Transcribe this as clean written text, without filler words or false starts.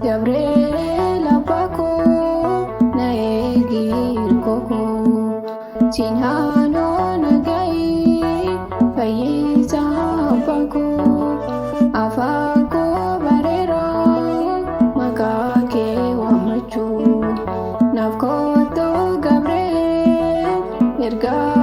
Gabriel Abbako na egir koko Chinhano nagai Fayiza Abbako Afako barera Makake wamachu Nafkoto Gabriel Erga